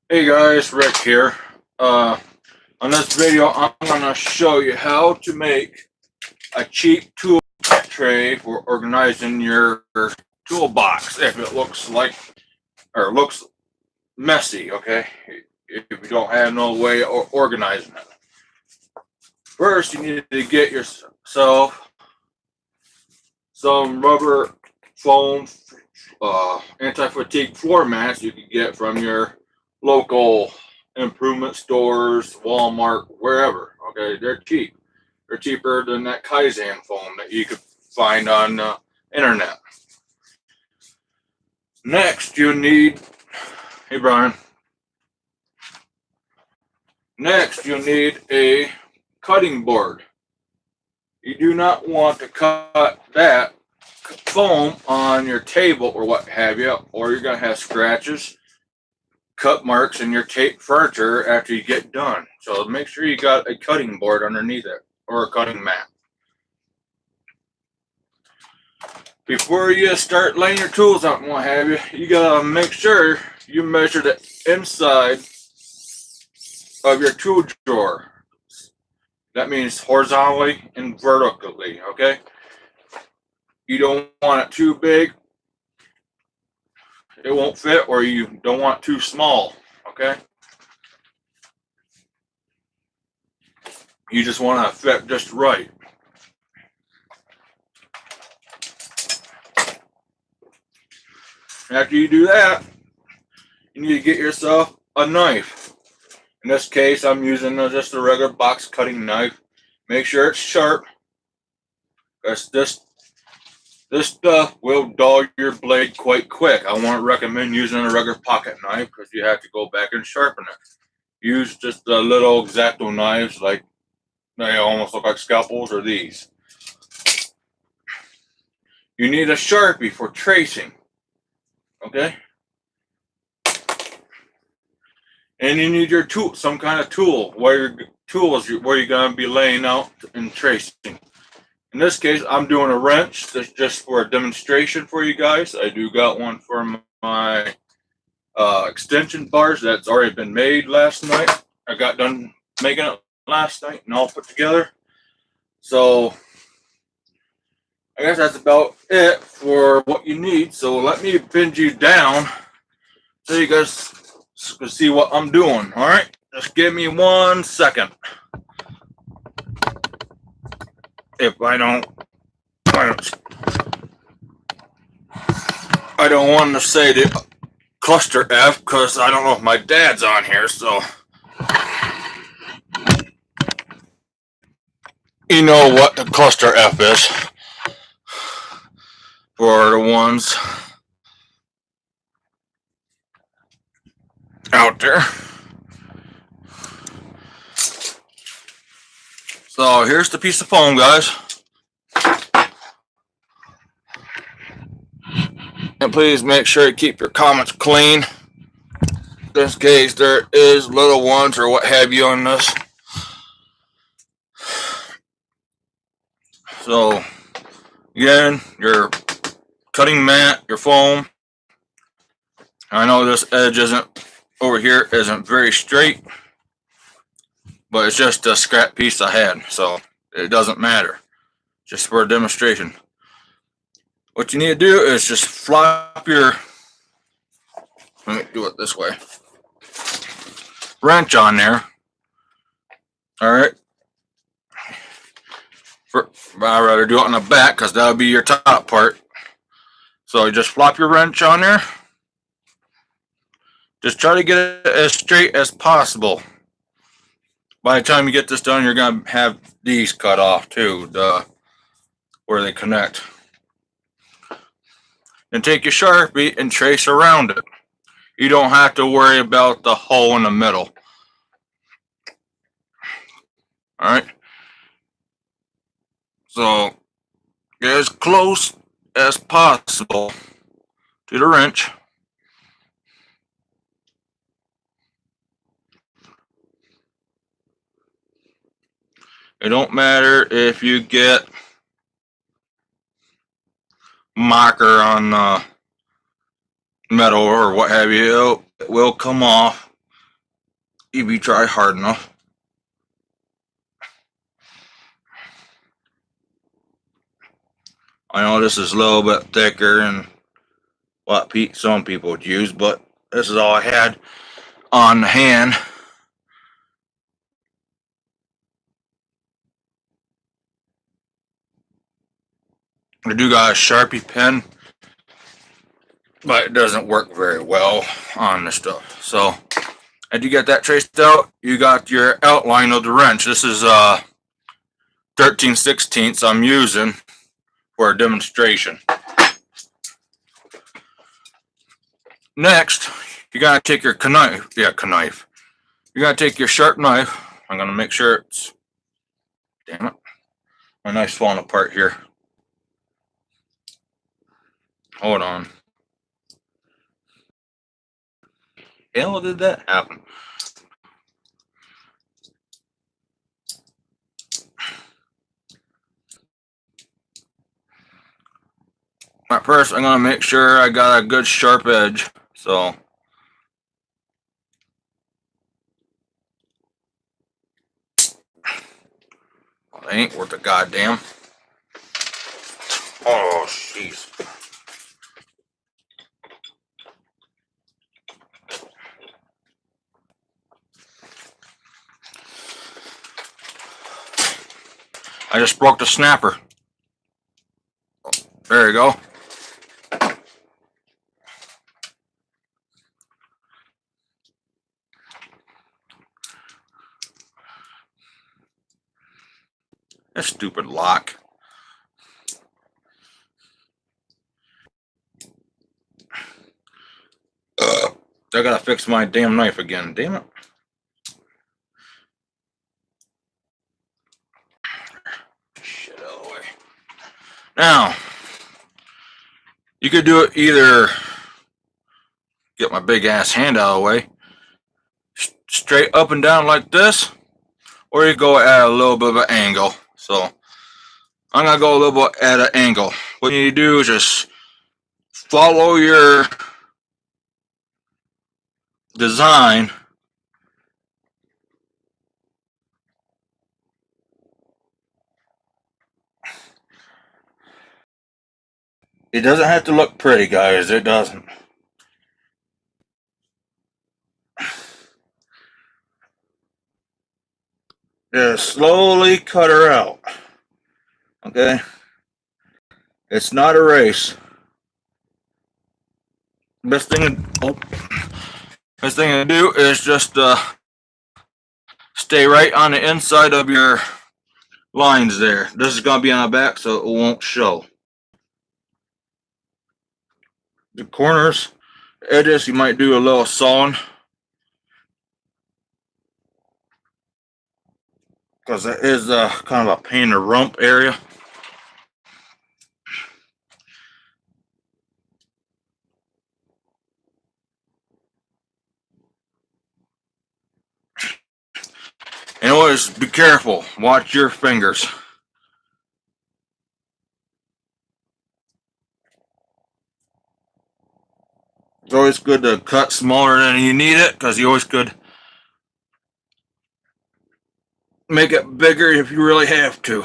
Hey guys, Rick here. On this video, I'm gonna show you how to make a cheap tool tray for organizing your toolbox if it looks like or looks messy. Okay, if you don't have no way of organizing it. First, you need to get yourself some rubber foam anti-fatigue floor mats you can get from your local improvement stores, Walmart, wherever. Okay, they're cheap. They're cheaper than that Kaizen foam that you could find on the internet. Next, you need, hey Brian. Next, you need a cutting board. You do not want to cut that foam on your table or what have you, or you're gonna have scratches, cut marks in your tape furniture after you get done. So make sure you got a cutting board underneath it or a cutting mat. Before you start laying your tools out and what have you, you gotta make sure you measure the inside of your tool drawer. That means horizontally and vertically, okay? You don't want it too big, it won't fit, or you don't want it too small, okay? You just want to fit just right. After you do that, you need to get yourself a knife. In this case, I'm using just a regular box cutting knife. Make sure it's sharp, because this stuff will dull your blade quite quick. I won't recommend using a regular pocket knife because you have to go back and sharpen it. Use just the little X-Acto knives, like they almost look like scalpels, or these. You need a Sharpie for tracing, okay? And you need your tool, some kind of tool, where you're gonna be laying out and tracing. In this case, I'm doing a wrench. That's just for a demonstration for you guys. I do got one for my extension bars that's already been made last night. I got done making it last night and all put together. So I guess that's about it for what you need. So let me bend you down so you guys can see what I'm doing. All right, just give me 1 second. If I don't want to say the cluster F because I don't know if my dad's on here, so you know what the cluster F is for the ones out there. So here's the piece of foam, guys. And please make sure you keep your comments clean. In this case, there is little ones or what have you on this. So again, your cutting mat, your foam. I know this edge over here isn't very straight, but it's just a scrap piece I had, so it doesn't matter. Just for a demonstration. What you need to do is just flop your, let me do it this way, wrench on there. All right. I'd rather do it on the back because that'll be your top part. So you just flop your wrench on there. Just try to get it as straight as possible. By the time you get this done, you're going to have these cut off too, where they connect. And take your Sharpie and trace around it. You don't have to worry about the hole in the middle. All right. So get as close as possible to the wrench. It don't matter if you get marker on metal or what have you, it will come off if you try hard enough. I know this is a little bit thicker than what some people would use, but this is all I had on the hand. I do got a Sharpie pen, but it doesn't work very well on this stuff. So, as you get that traced out, you got your outline of the wrench. This is 13/16 I'm using for a demonstration. Next, you gotta take your knife. You gotta take your sharp knife. I'm gonna make sure it's. Damn it, my knife's falling apart here. Hold on. Hell, did that happen? At first, I'm gonna make sure I got a good sharp edge. So. Well, they ain't worth a goddamn. Oh, jeez. I just broke the snapper. There you go. That stupid lock. I gotta fix my damn knife again. Damn it. Shit out of the way. Now, you could do it either get my big ass hand out of the way, straight up and down like this, or you go at a little bit of an angle. So I'm gonna go a little bit at an angle. What you need to do is just follow your design. It doesn't have to look pretty, guys. It doesn't. Just slowly cut her out. Okay? It's not a race. Best thing to do is just stay right on the inside of your lines there. This is going to be on the back, so it won't show. The corners, edges, you might do a little sawing, because that is kind of a pain in the rump area. And always be careful. Watch your fingers. It's always good to cut smaller than you need it, because you always could make it bigger if you really have to.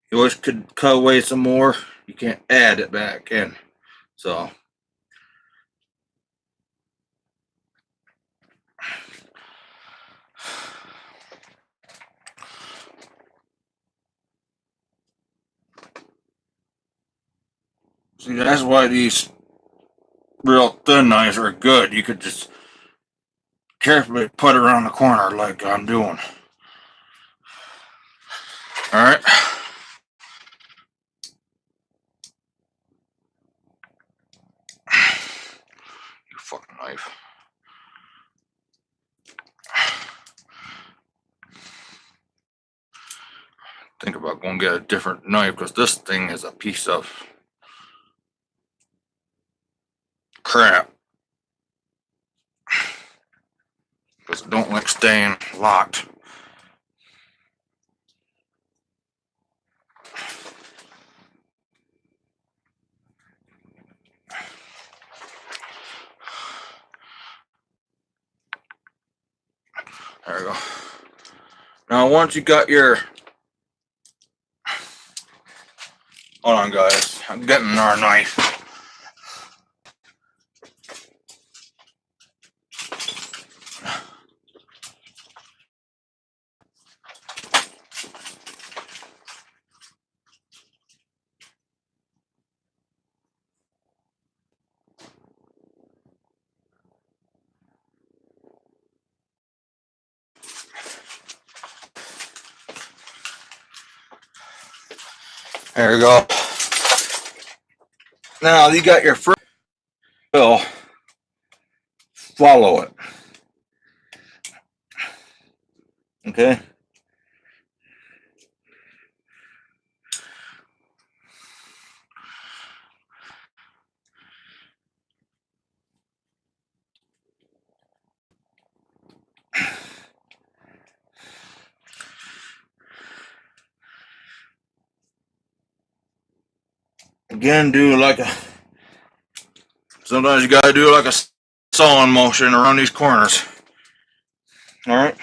You always could cut away some more. You can't add it back in. So. See, that's why these real thin knives are good. You could just carefully put it around the corner like I'm doing. Alright. You fucking knife. Think about going to get a different knife, because this thing is a piece of crap. Because it don't like staying locked. There we go. Now once you got your, hold on guys, I'm getting our knife. There we go. Now you got your first fill. Follow it. Okay. Again, do like a, sometimes you gotta do like a sawing motion around these corners. All right.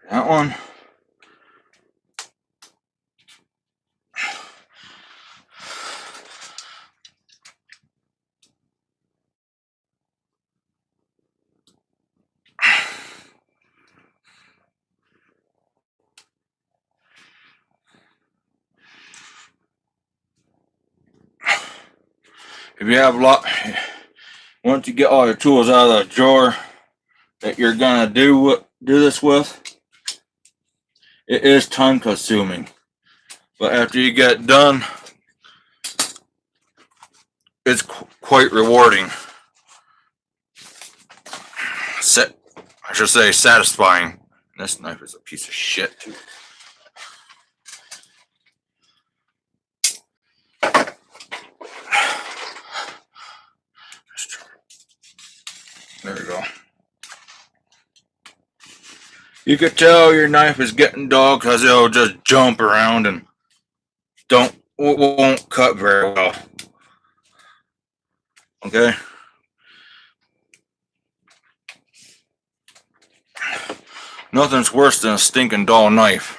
That one. If you have a lot, once you get all your tools out of the drawer that you're gonna do this with, it is time consuming. But after you get done, it's quite rewarding. I should say satisfying. This knife is a piece of shit too. There we go. You could tell your knife is getting dull because it'll just jump around and won't cut very well. Okay. Nothing's worse than a stinking dull knife.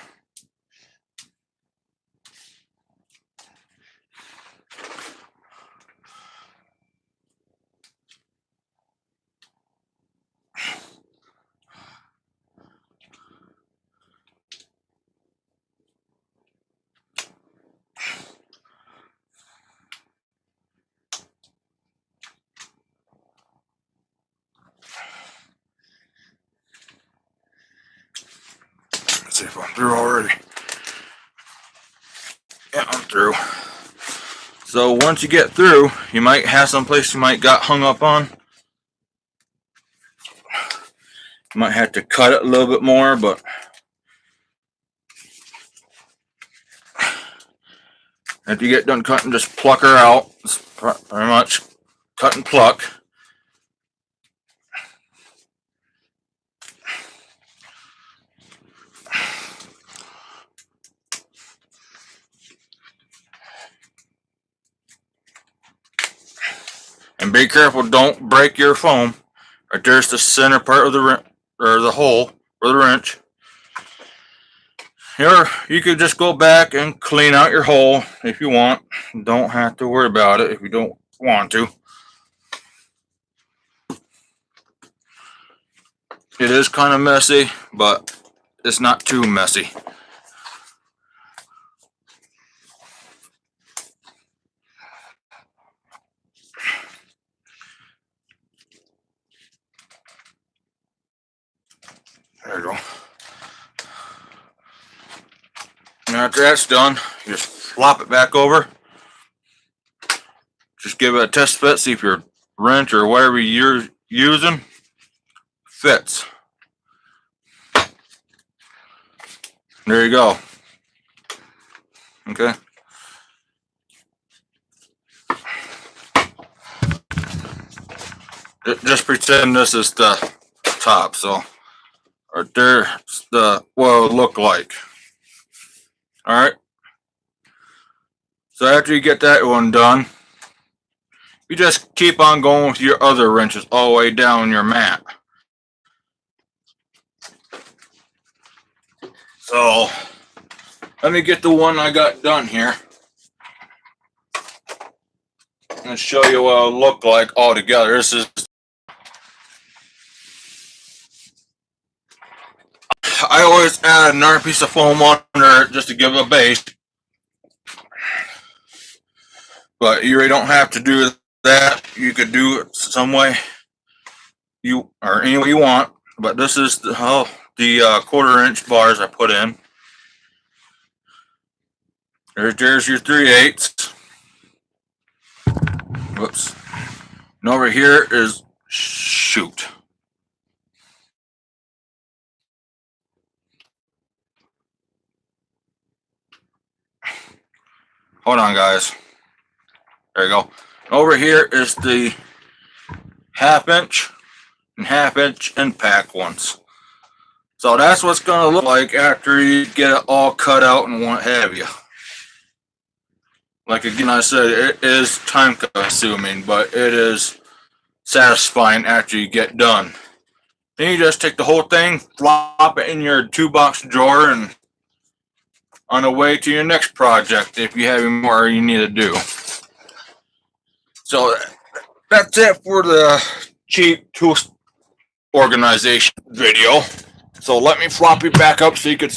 Let's see if I'm through already. Yeah, I'm through. So once you get through, you might have some place you might got hung up on. You might have to cut it a little bit more, but after you get done cutting, just pluck her out. It's pretty much cut and pluck. And be careful, don't break your foam. Right there's the center part of the hole for the wrench. Here, you could just go back and clean out your hole if you want. Don't have to worry about it if you don't want to. It is kind of messy, but it's not too messy. There you go. And after that's done, you just flop it back over. Just give it a test fit, see if your wrench or whatever you're using fits. There you go. Okay. Just pretend this is the top. So right there's the what it would look like. Alright. So after you get that one done, you just keep on going with your other wrenches all the way down your mat. So let me get the one I got done here and show you what it'll look like all together. This is, I always add another piece of foam under it just to give it a base, but you really don't have to do that. You could do it some way you or any way you want, but this is the 1/4 inch bars I put in. There's your 3/8. Whoops. And over here is shoot. Hold on, guys. There you go. Over here is the 1/2 inch and 1/2 inch impact ones. So that's what's going to look like after you get it all cut out and what have you. Like again, I said, it is time consuming, but it is satisfying after you get done. Then you just take the whole thing, flop it in your ToolBox drawer, and on the way to your next project if you have more you need to do. So that's it for the cheap tool organization video. So let me flop it back up so you can